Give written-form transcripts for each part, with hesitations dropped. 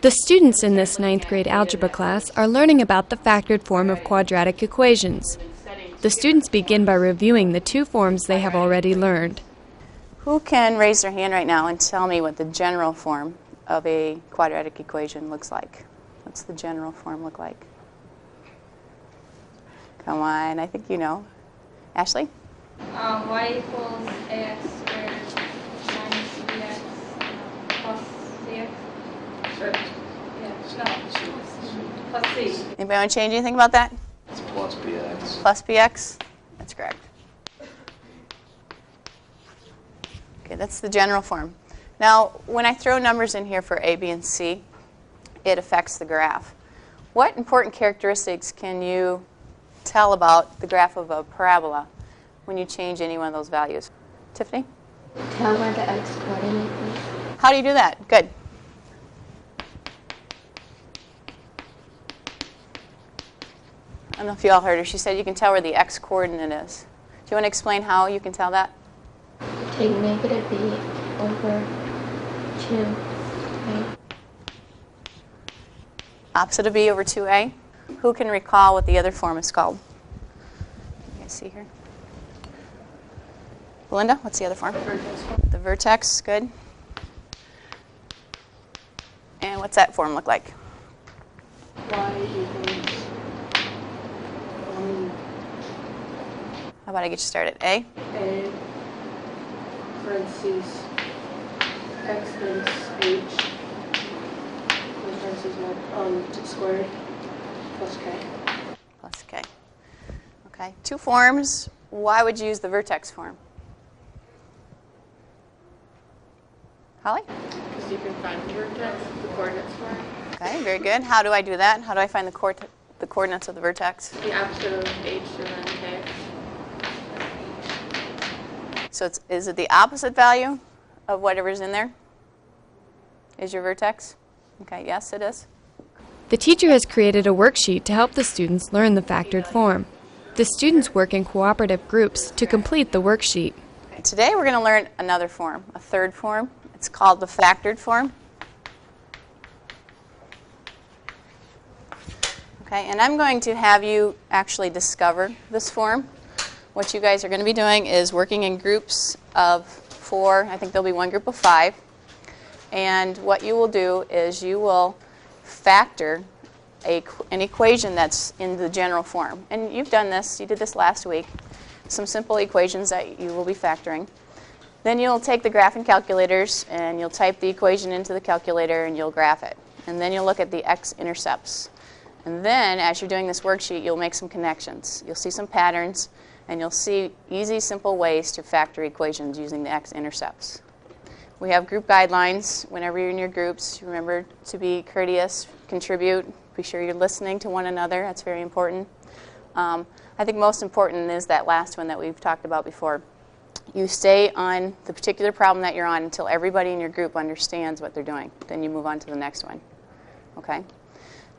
The students in this 9th grade algebra class are learning about the factored form of quadratic equations. The students begin by reviewing the two forms they have already learned. Who can raise their hand right now and tell me what the general form of a quadratic equation looks like? What's the general form look like? Come on, I think you know. Ashley? Y equals ax squared minus bx plus cx. Sure. Yeah, no. Plus c. Anybody want to change anything about that? It's plus bx. Plus bx? That's correct. Okay, that's the general form. Now, when I throw numbers in here for a, b, and c, it affects the graph. What important characteristics can you tell about the graph of a parabola when you change any one of those values? Tiffany? Tell where the x coordinate is. How do you do that? Good. I don't know if you all heard her. She said you can tell where the x coordinate is. Do you want to explain how you can tell that? Take negative b over 2a. Opposite of b over 2a. Who can recall what the other form is called? You guys see here? Belinda, what's the other form? The vertex, good. And what's that form look like? Y equals How about I get you started? A? A parentheses x times h parentheses 1 squared plus k. Plus k. Okay, two forms. Why would you use the vertex form? Holly? Because you can find the vertex, the coordinates for it. Okay, very good. How do I do that? How do I find the coordinates of the vertex? The opposite of h and then k. So is it the opposite value of whatever's in there? Is your vertex? Okay, yes, it is. The teacher has created a worksheet to help the students learn the factored form. The students work in cooperative groups to complete the worksheet. Today we're going to learn another form, a third form. It's called the factored form. Okay, and I'm going to have you actually discover this form. What you guys are going to be doing is working in groups of 4. I think there'll be one group of 5. And what you will do is you will factor an equation that's in the general form. And you've done this. You did this last week. Some simple equations that you will be factoring. Then you'll take the graphing calculators and you'll type the equation into the calculator and you'll graph it. And then you'll look at the x-intercepts. And then as you're doing this worksheet, you'll make some connections. You'll see some patterns and you'll see easy, simple ways to factor equations using the x-intercepts. We have group guidelines. Whenever you're in your groups, remember to be courteous, contribute, be sure you're listening to one another. That's very important. I think most important is that last one that we've talked about before. You stay on the particular problem that you're on until everybody in your group understands what they're doing. Then you move on to the next one. Okay?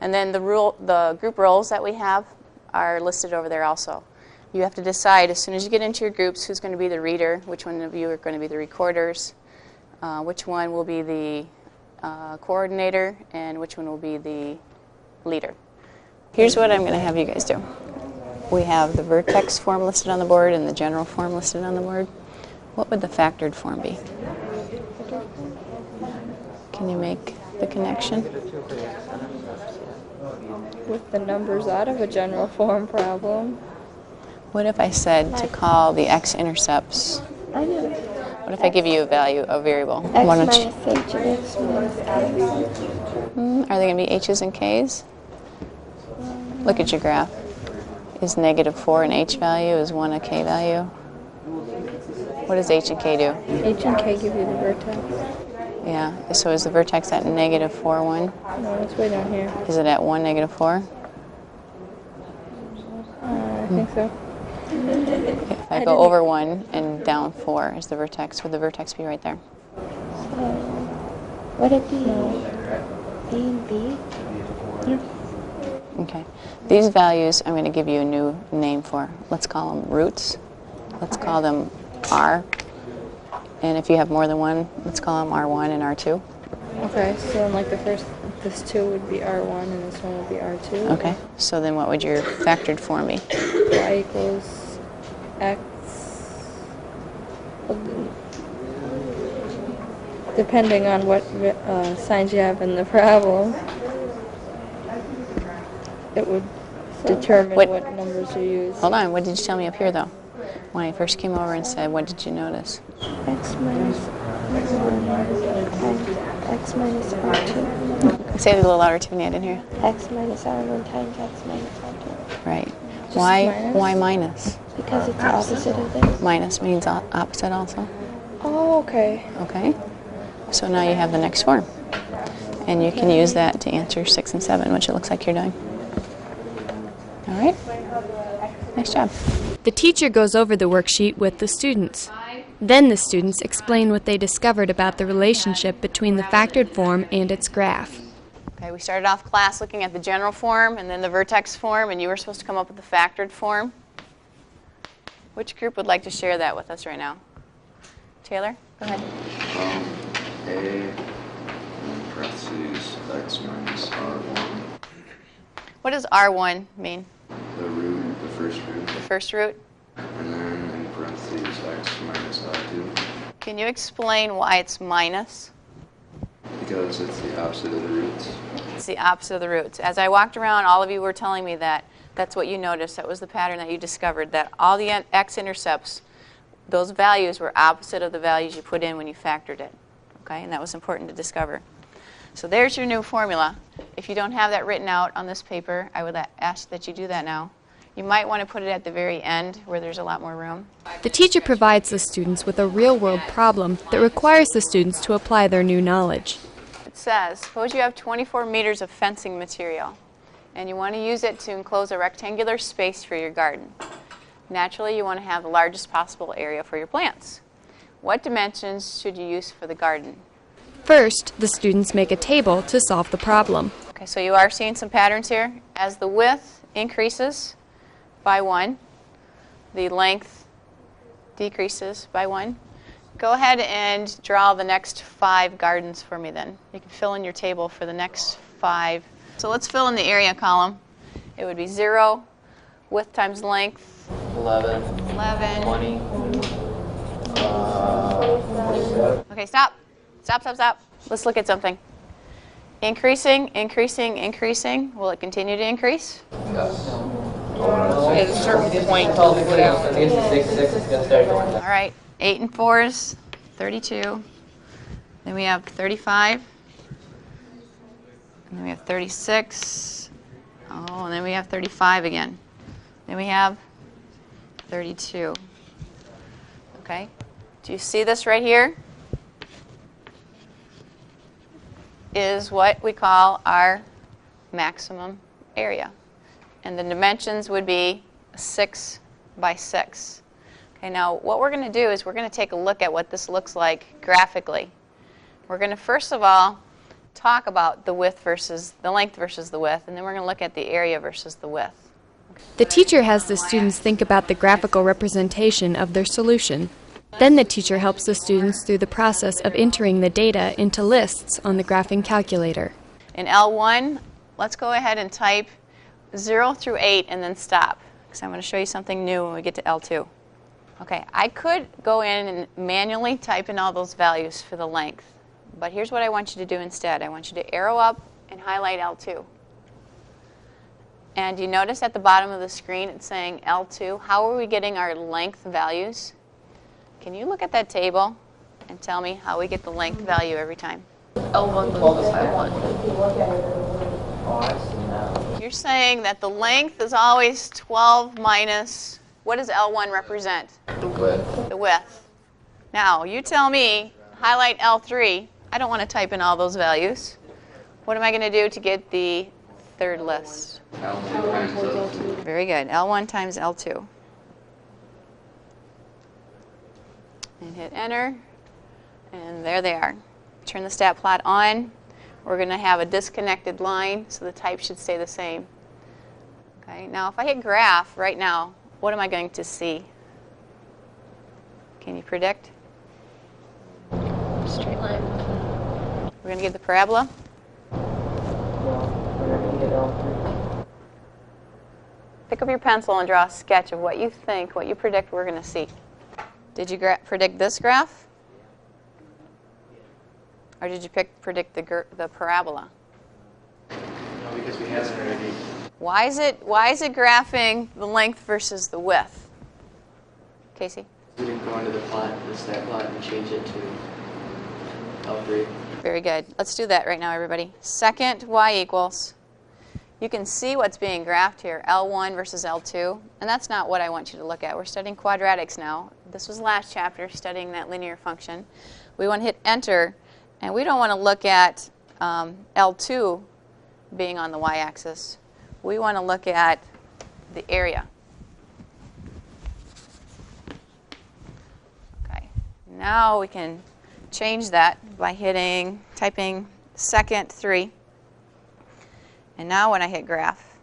And then the group roles that we have are listed over there also. You have to decide as soon as you get into your groups who's going to be the reader, which one of you are going to be the recorders, which one will be the coordinator, and which one will be the leader. Here's what I'm going to have you guys do. We have the vertex form listed on the board and the general form listed on the board. What would the factored form be? Can you make the connection? With the numbers out of a general form problem. What if I said to call the x-intercepts? I know. What if I give you a value, a variable? X Why don't minus you- h and x minus x. Are they going to be h's and k's? Look at your graph. Is -4 an h value? Is 1 a k value? What does h and k do? H and k give you the vertex. Yeah, so is the vertex at -4, 1? No, it's way down here. Is it at 1, -4? I think so. If I go over 1 and down 4 is the vertex, would the vertex be right there? Would it be b and b? Okay. These values I'm going to give you a new name for. Let's call them roots. Let's call them R. And if you have more than one, let's call them R1 and R2. Okay, so then like this 2 would be R1 and this 1 would be R2. Okay, so then what would your factored form be? Y equals X. Depending on what signs you have in the problem, it would determine What- what numbers you use. Hold on, what did you tell me up here though? When I first came over and said, what did you notice? X minus 1 times X minus R2. Say it a little louder, Tiffany, I didn't hear. X minus R1 times X minus R2. Right. Why minus? why minus? Because it's the opposite of this. Minus means opposite also. Oh, okay. Okay. So now you have the next form. And you can use that to answer 6 and 7, which it looks like you're doing. All right. Nice job. The teacher goes over the worksheet with the students. Then the students explain what they discovered about the relationship between the factored form and its graph. Okay, we started off class looking at the general form and then the vertex form, and you were supposed to come up with the factored form. Which group would like to share that with us right now? Taylor, go ahead. A parentheses X minus R1, What does R1 mean? the root, the first root, The first root? and then in parentheses X minus R2, Can you explain why it's minus? because it's the opposite of the roots. It's the opposite of the roots. As I walked around, all of you were telling me that that's what you noticed. That was the pattern that you discovered, that all the x-intercepts, those values were opposite of the values you put in when you factored it. Okay, and that was important to discover. So there's your new formula. If you don't have that written out on this paper, I would ask that you do that now. You might want to put it at the very end where there's a lot more room. The teacher provides the students with a real-world problem that requires the students to apply their new knowledge. It says, suppose you have 24 meters of fencing material and you want to use it to enclose a rectangular space for your garden. Naturally, you want to have the largest possible area for your plants. What dimensions should you use for the garden? First, the students make a table to solve the problem. Okay, so you are seeing some patterns here. As the width increases by 1, the length decreases by 1. Go ahead and draw the next 5 gardens for me then. You can fill in your table for the next 5. So let's fill in the area column. It would be 0, width times length, 11, 11. 20, Okay, stop. Stop, stop, stop. Let's look at something. Increasing, increasing, increasing. Will it continue to increase? yes. At a certain point, until we go down. I guess the 6, is going to start going All down. right, 8 and 4s, 32. Then we have 35. And then we have 36. Oh, and then we have 35 again. Then we have 32. Okay, do you see this right here? Is what we call our maximum area. And the dimensions would be 6 by 6. Okay, now what we're going to do is we're going to take a look at what this looks like graphically. We're going to first of all talk about the width versus the length versus the width, and then we're going to look at the area versus the width. The teacher has the students think about the graphical representation of their solution. Then the teacher helps the students through the process of entering the data into lists on the graphing calculator. In L1, let's go ahead and type 0 through 8 and then stop, because I'm going to show you something new when we get to L2. Okay, I could go in and manually type in all those values for the length, but here's what I want you to do instead. I want you to arrow up and highlight L2. And you notice at the bottom of the screen it's saying L2. How are we getting our length values? Can you look at that table and tell me how we get the length value every time? L1 multiplied by 1. You're saying that the length is always 12 minus, what does L1 represent? The width. The width. Now, you tell me, highlight L3. I don't want to type in all those values. What am I going to do to get the third list? L1 times L2. Very good. L1 times L2. And hit enter. And there they are. Turn the stat plot on. We're going to have a disconnected line, so the type should stay the same. Okay. Now, if I hit graph right now, what am I going to see? Can you predict? Straight line. We're going to get the parabola. Pick up your pencil and draw a sketch of what you think, what you predict we're going to see. Did you predict this graph? Or did you predict the parabola? No, because we have it already. Why is it graphing the length versus the width? Casey? We didn't go into the plot, the stat plot, and change it to L3. Very good. Let's do that right now, everybody. Second y equals. You can see what's being graphed here, L1 versus L2. And that's not what I want you to look at. We're studying quadratics now. This was last chapter, studying that linear function. We want to hit enter. And we don't want to look at L2 being on the y-axis. We want to look at the area. Okay. Now we can change that by typing second 3. And now when I hit graph,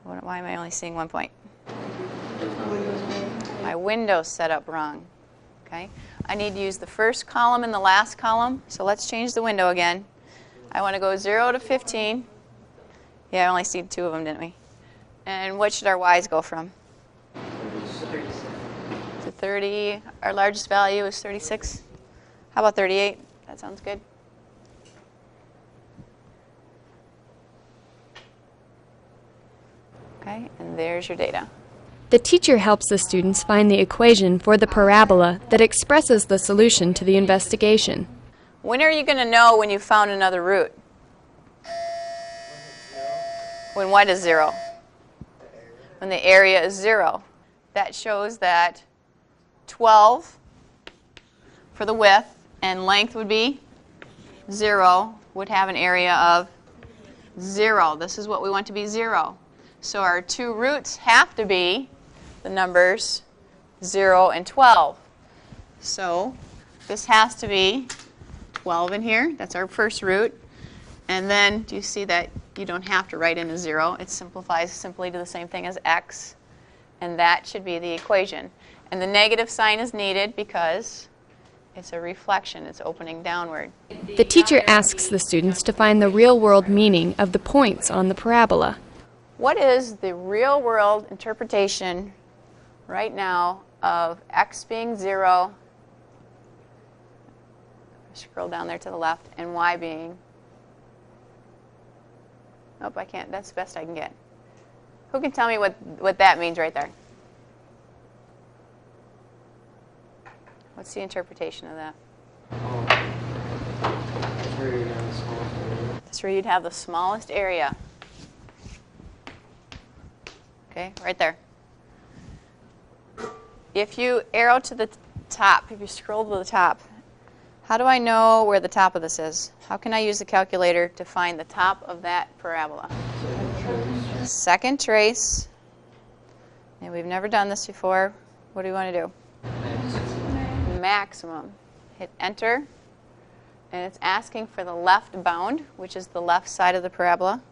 why am I only seeing 1 point? My window's set up wrong. Okay. I need to use the first column and the last column. So let's change the window again. I want to go 0 to 15. Yeah, I only see 2 of them, didn't we? And what should our y's go from? To 30. Our largest value is 36. How about 38? That sounds good. Okay, and there's your data. The teacher helps the students find the equation for the parabola that expresses the solution to the investigation. When are you going to know when you found another root? When what is 0? When the area is 0. That shows that 12 for the width and length would be 0, would have an area of 0. This is what we want to be 0. So our 2 roots have to be the numbers 0 and 12. So this has to be 12 in here. That's our first root. And then do you see that you don't have to write in a 0? It simplifies simply to the same thing as x. And that should be the equation. And the negative sign is needed because it's a reflection. It's opening downward. The teacher asks the students to find the real-world meaning of the points on the parabola. What is the real-world interpretation right now of x being 0, scroll down there to the left, and y being, nope, I can't, that's the best I can get. Who can tell me what that means right there? What's the interpretation of that? That's where you'd have the smallest area. Okay, right there. If you arrow to the top, if you scroll to the top, how do I know where the top of this is? How can I use the calculator to find the top of that parabola? Second trace. And we've never done this before. What do we want to do? Maximum. Hit enter. And it's asking for the left bound, which is the left side of the parabola.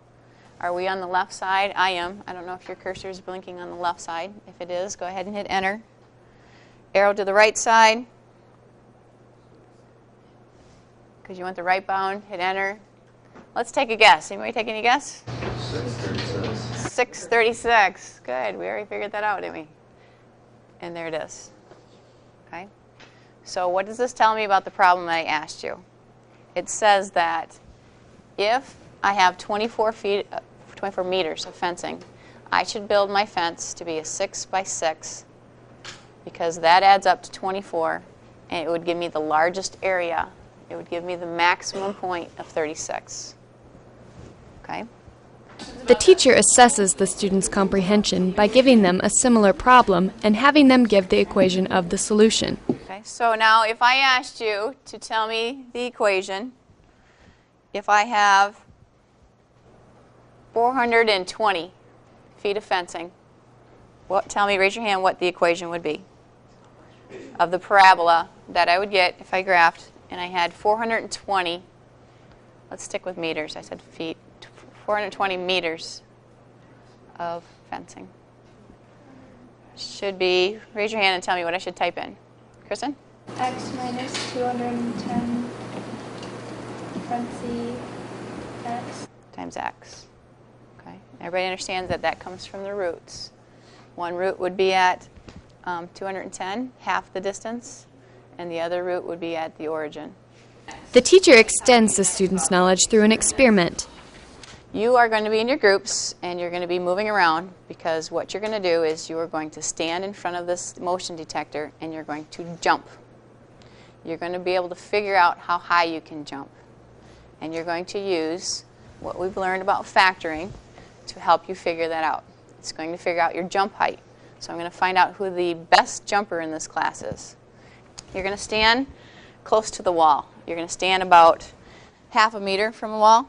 Are we on the left side? I am. I don't know if your cursor is blinking on the left side. If it is, go ahead and hit enter. Arrow to the right side. Because you want the right bound, hit enter. Let's take a guess. Anybody take any guess? 636. 636. Good. We already figured that out, didn't we? And there it is. Okay. So what does this tell me about the problem I asked you? It says that if I have 24 meters of fencing, I should build my fence to be a 6 by 6 because that adds up to 24, and it would give me the largest area. It would give me the maximum point of 36. Okay? The teacher assesses the students' comprehension by giving them a similar problem and having them give the equation of the solution. Okay, so now if I asked you to tell me the equation, if I have 420 feet of fencing, tell me, raise your hand, what the equation would be of the parabola that I would get if I graphed and I had 420, let's stick with meters, I said feet, 420 meters of fencing. Should be, raise your hand and tell me what I should type in. Kristen? X minus 210 parentheses X. Times X. Okay. Everybody understands that that comes from the roots. One root would be at 210, half the distance, and the other root would be at the origin. The teacher extends the student's knowledge through an experiment. You are going to be in your groups and you're going to be moving around, because what you're going to do is you are going to stand in front of this motion detector and you're going to jump. You're going to be able to figure out how high you can jump. And you're going to use what we've learned about factoring to help you figure that out. It's going to figure out your jump height. So I'm going to find out who the best jumper in this class is. You're going to stand close to the wall. You're going to stand about half a meter from a wall.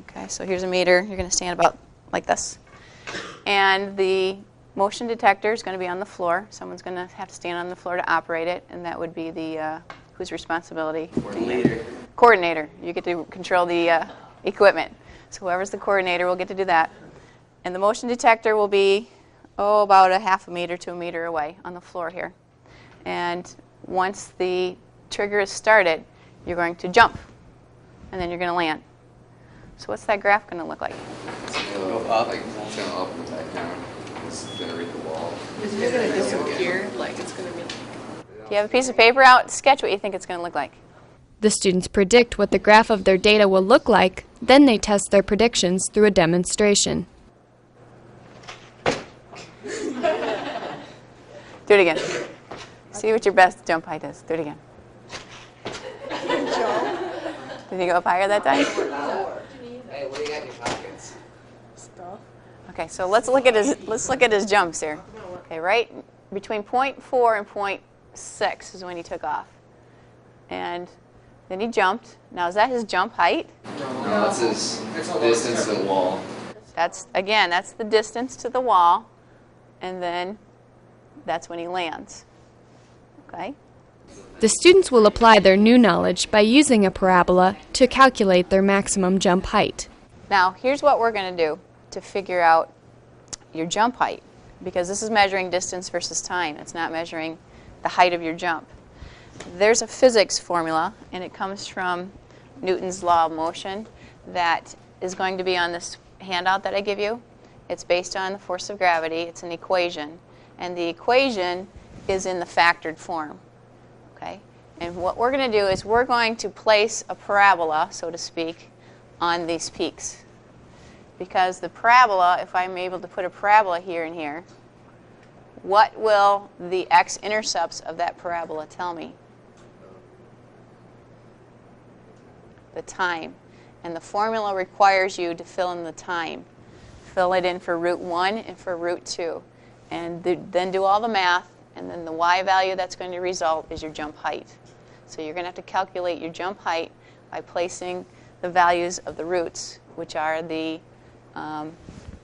Okay, so here's a meter. You're going to stand about like this. And the motion detector is going to be on the floor. Someone's going to have to stand on the floor to operate it, and that would be the whose responsibility? Coordinator. Coordinator. You get to control the equipment. So whoever's the coordinator will get to do that. And the motion detector will be, about a half a meter to a meter away on the floor here. And once the trigger is started, you're going to jump, and then you're going to land. So what's that graph going to look like? It's gonna go up, like, it's gonna up and back down. It's gonna read the wall. Is it gonna disappear? Like it's gonna be. Do you have a piece of paper out? Sketch what you think it's going to look like. The students predict what the graph of their data will look like, then they test their predictions through a demonstration. Do it again. See what your best jump height is. Do it again. Did you go up higher that time? Hey, what do you got in your pockets? Stuff. Okay, so let's look at his jumps here. Okay, right between 0.4 and 0.6 is when he took off, and then he jumped. Now is that his jump height? No, that's his distance to the wall. That's the distance to the wall, and then that's when he lands. Okay. The students will apply their new knowledge by using a parabola to calculate their maximum jump height. Now, here's what we're going to do to figure out your jump height, because this is measuring distance versus time. It's not measuring the height of your jump. There's a physics formula, and it comes from Newton's law of motion that is going to be on this handout that I give you. It's based on the force of gravity. It's an equation, and the equation is in the factored form. Okay? And what we're going to do is we're going to place a parabola, so to speak, on these peaks. Because the parabola, if I'm able to put a parabola here and here, what will the x-intercepts of that parabola tell me? The time. And the formula requires you to fill in the time. Fill it in for root 1 and for root 2. And then do all the math. And then the y value that's going to result is your jump height. So you're going to have to calculate your jump height by placing the values of the roots, which are the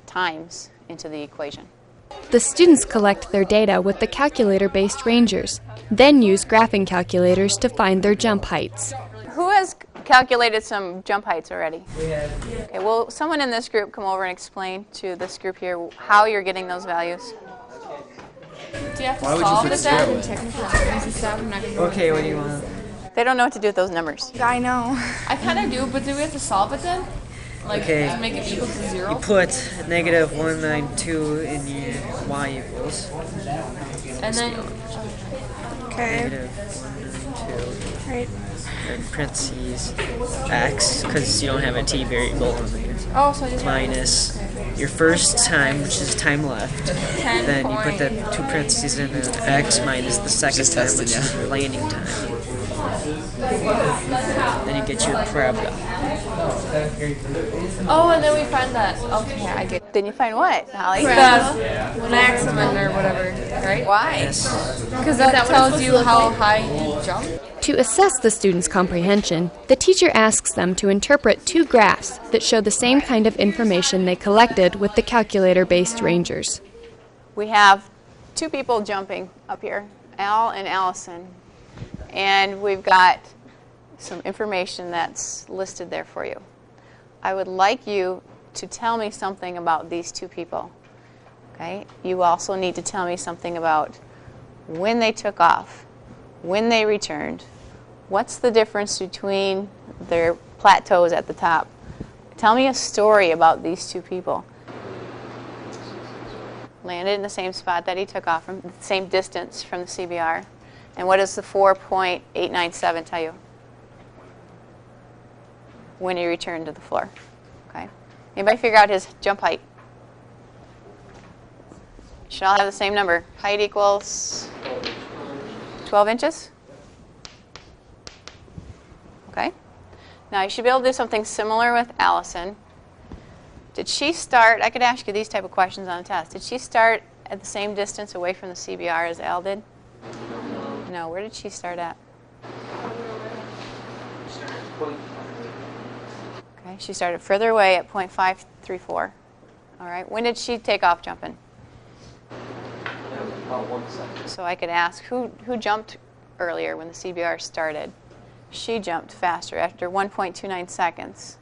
times, into the equation. The students collect their data with the calculator-based rangers, then use graphing calculators to find their jump heights. Who has calculated some jump heights already? We have. Okay, will someone in this group come over and explain to this group here how you're getting those values? Do you have to solve it then? Okay, what do you want? They don't know what to do with those numbers. I know. I kind of do, but do we have to solve it then? Like, Okay. to make it equal to 0? You put negative 192 in your y equals. And then, Okay. Negative 192. Right. In parentheses x, because you don't have a t variable. oh, so I just Minus your first time, which is time left. Then you put the two parentheses in, and x minus the second time, which is your landing time. Then you get your parabola. Oh, and then we find that. Okay, I get Then you find what, Holly? the maximum or whatever, right? Why? Yes. Because that tells you how high you jump. To assess the students' comprehension, the teacher asks them to interpret two graphs that show the same kind of information they collected with the calculator-based rangers. We have two people jumping up here, Al and Allison. And we've got some information that's listed there for you. I would like you to tell me something about these two people. Okay? You also need to tell me something about when they took off, when they returned. What's the difference between their plateaus at the top? Tell me a story about these two people. Landed in the same spot that he took off from, the same distance from the CBR. And what does the 4.897 tell you? When he returned to the floor. Okay. Anybody figure out his jump height? Should all have the same number. Height equals 12 inches? Okay. Now you should be able to do something similar with Allison. Did she start, I could ask you these type of questions on a test. Did she start at the same distance away from the CBR as Al did? No. Where did she start at? Okay, she started further away at 0.534. All right. When did she take off jumping? About 1 second. So I could ask who jumped earlier when the CBR started. She jumped faster after 1.29 seconds.